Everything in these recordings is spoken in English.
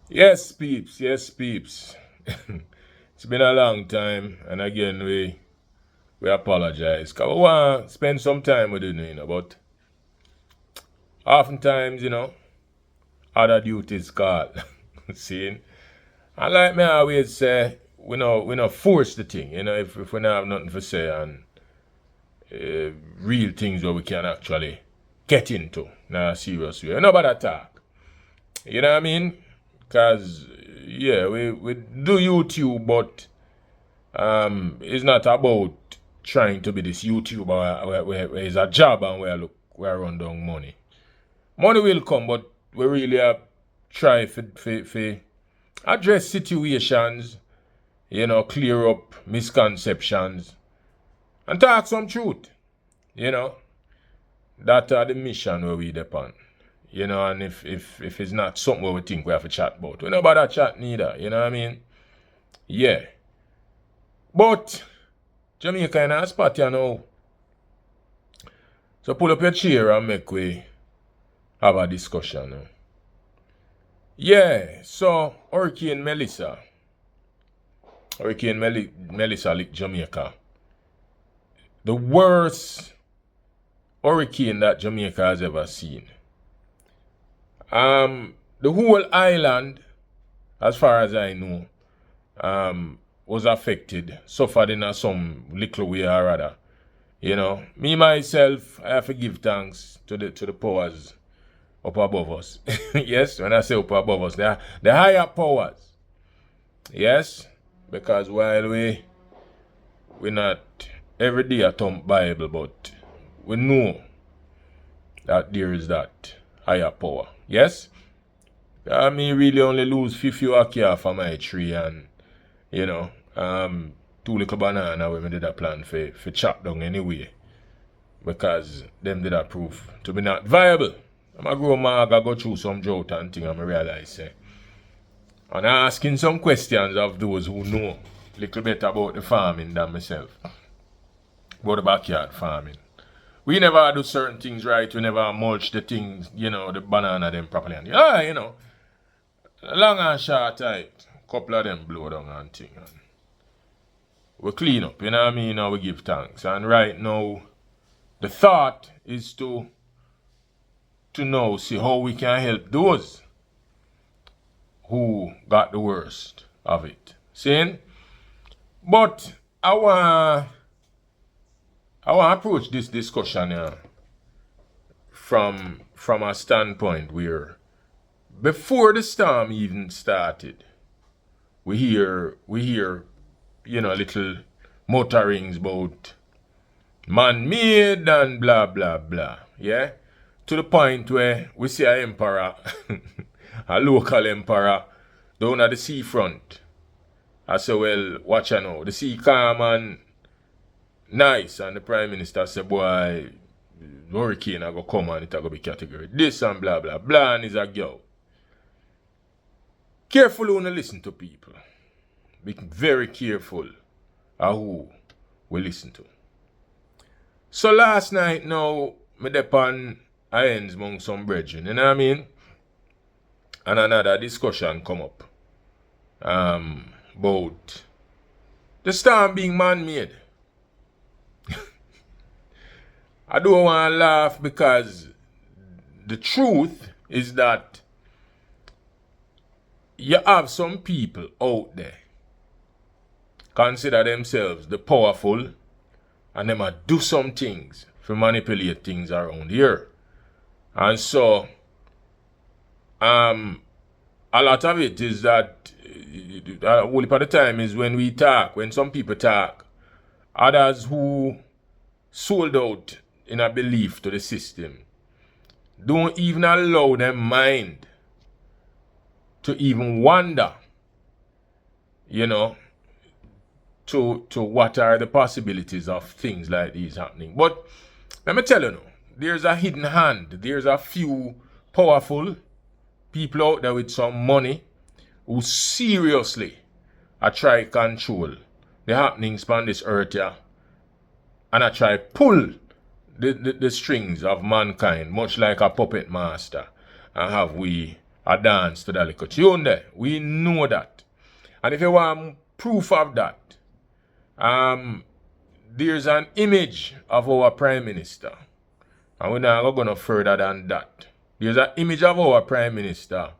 Yes, peeps. Yes, peeps. It's been a long time, and again we apologize. Cause we want to spend some time with you, but oftentimes, other duties call. Seeing, and like me always say, we not force the thing. If we don't have nothing to say and real things where we can actually get into, in a serious way. No about talk. You know what I mean? Cause yeah, we do YouTube, but it's not about trying to be this YouTuber where it's a job and where run down money. Money will come, but we really have try for address situations, clear up misconceptions and talk some truth. You know, that are the mission where we depend. And if it's not something where we think we have to chat about, we know about that chat neither. You know what I mean? Yeah. But Jamaica in a spot, So pull up your chair and make we have a discussion. Yeah, so Hurricane Melissa licked Jamaica. The worst hurricane that Jamaica has ever seen. The whole island, as far as I know, was affected, suffered in some little way or other. Me myself, I have to give thanks to the powers up above us. Yes, when I say up above us, they are the higher powers. Yes, because while we not every day a thump Bible, but we know that there is that higher power. Yes, I mean really only lose 50 acre for my tree and two little banana when we did a plan for chop down anyway because them did that prove to be not viable. I'm a grown man, I go through some drought and thing and I realize and asking some questions of those who know a little bit about the farming than myself. About the backyard farming. We never do certain things right, we never mulch the things, the banana them properly. And long and short tight, couple of them blow down and thing. And we clean up, you know what I mean? And we give thanks. And right now, the thought is to know, see how we can help those who got the worst of it. Seeing? But I want to approach this discussion from a standpoint where before the storm even started, we hear little mutterings about man-made and blah blah blah. Yeah, to the point where we see an emperor, a local emperor, down at the seafront. I say, well, watch out now. The sea calm and nice, and the Prime Minister said, boy, hurricane I go come and it a go be category this and blah blah blah, and is a girl. Careful when you listen to people. Be very careful of who we listen to. So last night now, me depend ends among some brethren, you know what I mean? And another discussion come up about the storm being man-made. I don't want to laugh because the truth is that you have some people out there consider themselves the powerful and them a do some things to manipulate things around here. And so a lot of it is that whole part of the time is when some people talk, others who sold out in a belief to the system don't even allow their mind to even wonder, to what are the possibilities of things like these happening. But let me tell you now, there's a hidden hand. There's a few powerful people out there with some money who seriously are try control the happenings on this earth here, and I try pull the strings of mankind, much like a puppet master, and have we a dance to that little tune there. We know that. And if you want proof of that, there's an image of our Prime Minister. And we're not going no further than that. There's an image of our Prime Minister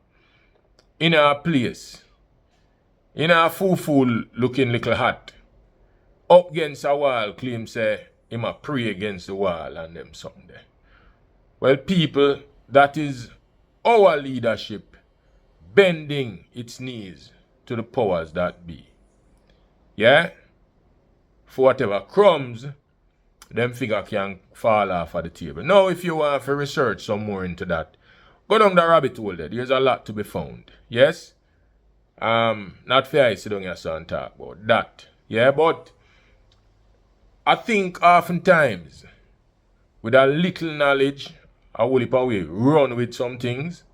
in a place, in a fool looking little hat, up against a wall, claim say him a pray against the wall and them something there. Well, people, that is our leadership bending its knees to the powers that be. Yeah? For whatever crumbs, them figure can fall off of the table. Now, if you want to research some more into that, go down the rabbit hole there. There's a lot to be found. Yes? Not fair I sit down here and talk about that. Yeah, but I think oftentimes, with a little knowledge, a whole heap of way, run with some things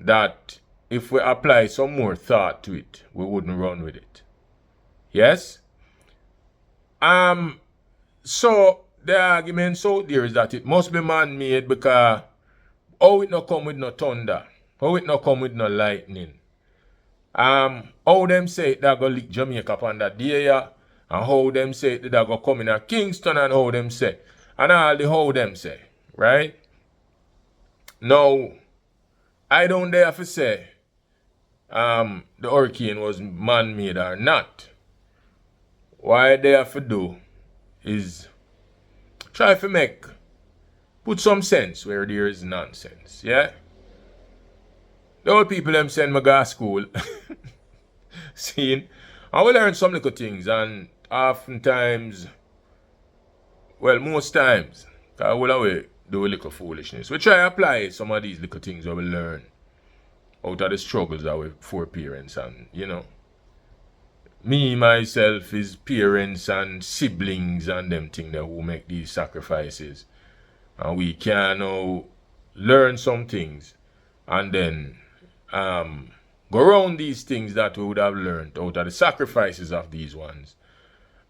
that if we apply some more thought to it, we wouldn't run with it. Yes? So the argument out there is that it must be man-made because how it not come with no thunder, how it not come with no lightning. How them say it that go lick Jamaica on that day, and how them say it that go come in at Kingston, and how them say, and all the how them say, right? Now, I don't dare to say the hurricane was man-made or not. What I dare to do is try to put some sense where there is nonsense, yeah? The old people them send me go to school, seeing, and we learn some little things, and oftentimes, well, most times, because we'll always do a little foolishness. We try to apply some of these little things that we learn out of the struggles of our four parents, and, you know, me, myself, is parents and siblings and them things that who make these sacrifices. And we can now learn some things and then go around these things that we would have learned out of the sacrifices of these ones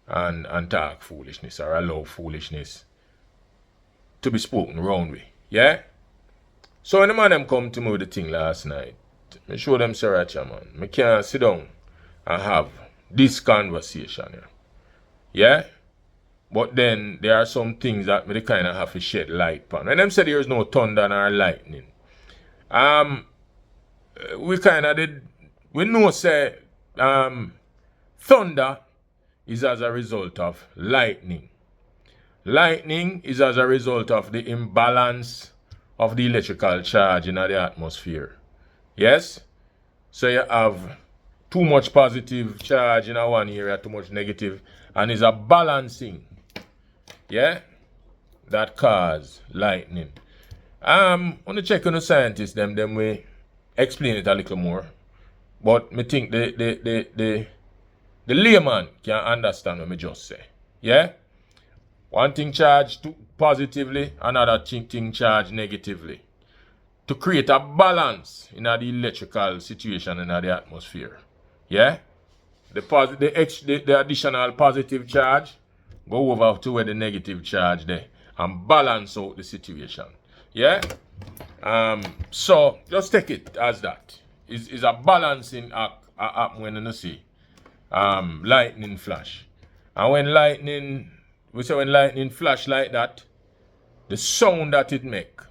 and talk foolishness or allow foolishness to be spoken around with. Yeah? So when the man them come to me with the thing last night, I show them Sriracha, man. I can't sit down and have this conversation here. Yeah? But then there are some things that me kind of have to shed light on. When them say there is no thunder nor lightning, we kind of did, we know say thunder is as a result of lightning. Lightning is as a result of the imbalance of the electrical charge in the atmosphere. Yes? So you have too much positive charge in one area, too much negative, and it's a balancing, yeah, that cause lightning. I want to check on the scientists, them we explain it a little more, but me think the layman can understand what me just say, yeah. One thing charged positively, another thing charged negatively, to create a balance in the electrical situation in the atmosphere. Yeah? The additional positive charge go over to where the negative charge there and balance out the situation. Yeah? So just take it as that. It's a balancing act when you see lightning flash. And when lightning flash like that, the sound that it make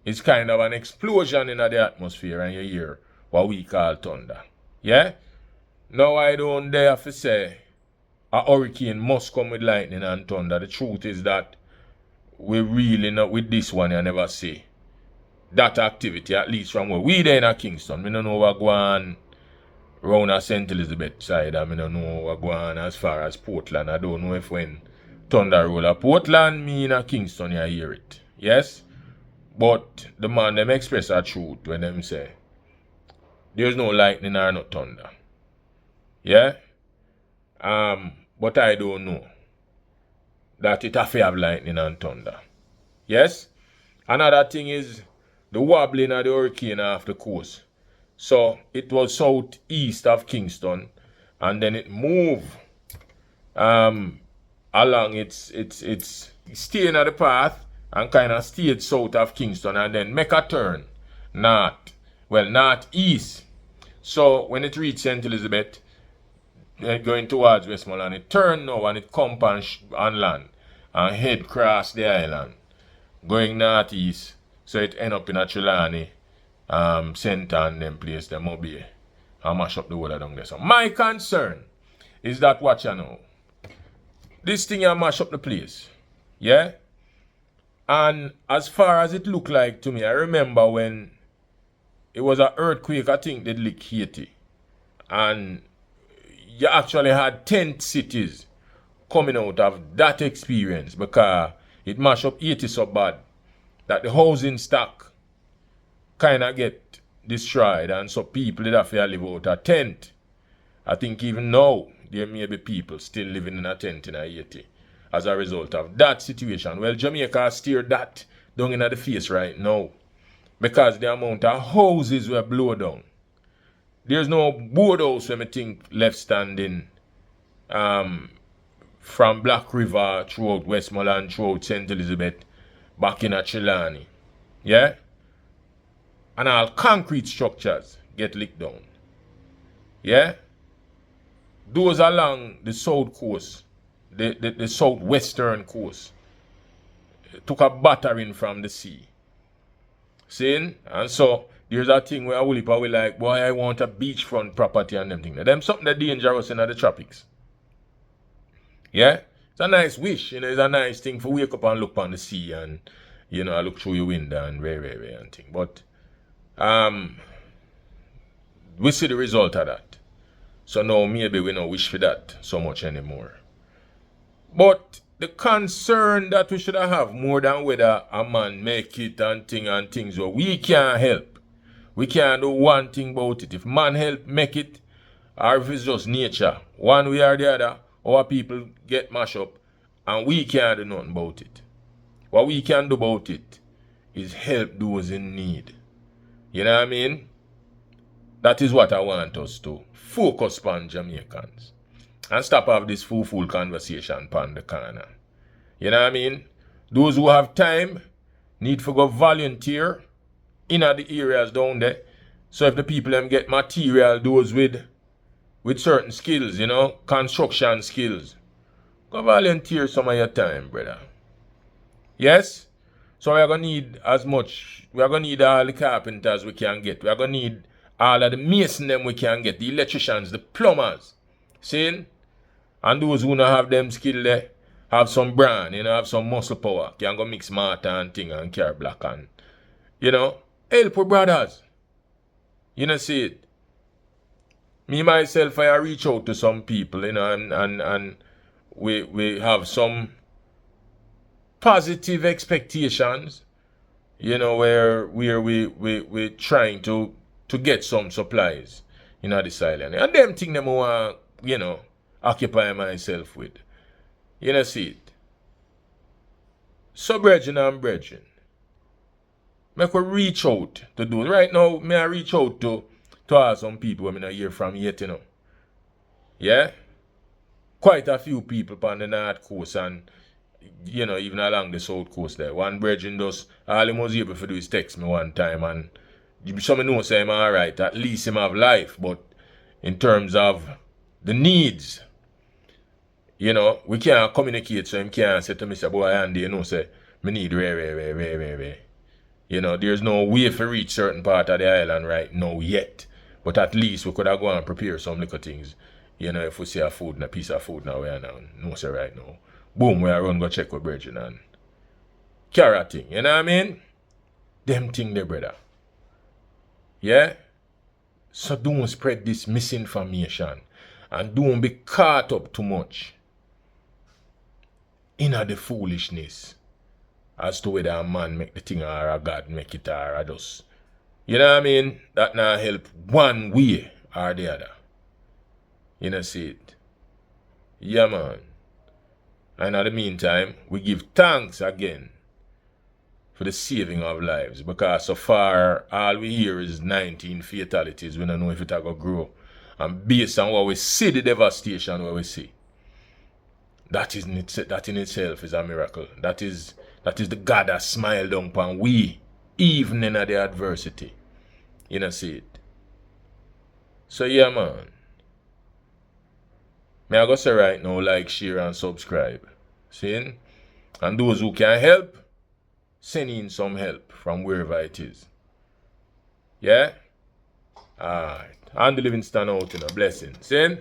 is kind of an explosion in the atmosphere, and you hear what we call thunder. Yeah? Now I don't dare to say a hurricane must come with lightning and thunder. The truth is that we really not with this one you never see that activity, at least from where we there in Kingston. We don't know what go on around St. Elizabeth side, and I don't know what go on as far as Portland. I don't know if when thunder roll up Portland, me in Kingston you hear it. Yes? But the man them express a truth when them say there's no lightning or no thunder. Yeah? But I don't know that it have to have lightning and thunder. Yes? Another thing is the wobbling of the hurricane off the coast. So it was southeast of Kingston, and then it moved along its staying at the path and kind of stayed south of Kingston and then make a turn north well, northeast. So when it reached St. Elizabeth, going towards Westmoreland, it turned now and it come on land and head across the island, going northeast. So it end up in a Trelawney, Center and them place, them Mobile, and mash up the water down there. So my concern is that, watch you know, this thing you mash up the place, yeah? And as far as it looked like to me, I remember when it was an earthquake, I think they lick Haiti. And you actually had 10 cities coming out of that experience because it mashed up Haiti so bad that the housing stock kind of get destroyed, and so people did have to live out a tent. I think even now there may be people still living in a tent in Haiti as a result of that situation. Well, Jamaica steered that down in the face right now because the amount of houses were blown down. There's no boathouse when I think left standing from Black River throughout Westmoreland, throughout St. Elizabeth, back in Trelawney. Yeah? And all concrete structures get licked down. Yeah? Those along the south coast, the southwestern coast, took a battering from the sea. Seeing? And so there's a thing where we like, boy, I want a beachfront property and them things. Them something that dangerous in the tropics. Yeah? It's a nice wish, you know, it's a nice thing for wake up and look on the sea and, you know, I look through your window and way and thing. But we see the result of that. So now maybe we don't wish for that so much anymore. But the concern that we should have more than whether a man make it and things where we can't help. We can't do one thing about it. If man help make it, or if it's just nature, one way or the other, our people get mashed up and we can't do nothing about it. What we can do about it is help those in need. You know what I mean? That is what I want us to focus on, Jamaicans. And stop have this fool conversation upon the corner. You know what I mean? Those who have time need to go volunteer in the areas down there. So if the people them get material, those with certain skills, you know, construction skills, go volunteer some of your time, brother. Yes? So we are going to need as much, we are going to need all the carpenters we can get. We are going to need all of the mason them we can get, the electricians, the plumbers. See? And those who don't have them skill there, have some brand, you know, have some muscle power, can go mix mortar and thing and carry black and, you know, help our brothers. You know, see it. Me myself, I reach out to some people, you know, and we have some positive expectations, you know, where we trying to get some supplies, you know, this island. And them thing them want, you know, occupy myself with. You know, see it. So brethren and brethren, make we reach out to those. Right now, may I reach out to some people I not hear from yet, you know. Yeah? Quite a few people on the north coast and, you know, even along the south coast there. One brethren does, all he was able to do is text me one time and some know say I'm alright, at least him have life, but in terms of the needs, you know, we can't communicate, so him can't say to me, say, boy, Andy, you know, say, me need way. You know, there's no way to reach certain part of the island right now yet. But at least we could have gone and prepare some little things. You know, if we see a food and a piece of food now, we are now, no say right now. Boom, we are run go check with brethren and carrot thing. You know what I mean? Them thing there, brother. Yeah? So don't spread this misinformation. And don't be caught up too much in the foolishness as to whether a man make the thing or a God make it or a just. You know what I mean? That now help one way or the other. You know, see it? Yeah, man. And in the meantime, we give thanks again for the saving of lives. Because so far, all we hear is 19 fatalities. We don't know if it will grow. And based on what we see, the devastation what we see, that in itself is a miracle. That is the God that smiled down upon we, even in the adversity. You know, see it. So yeah, man. May I go say right now, like, share, and subscribe. See? And those who can help, send in some help from wherever it is. Yeah? Alright. And the living stand out in a blessing. See?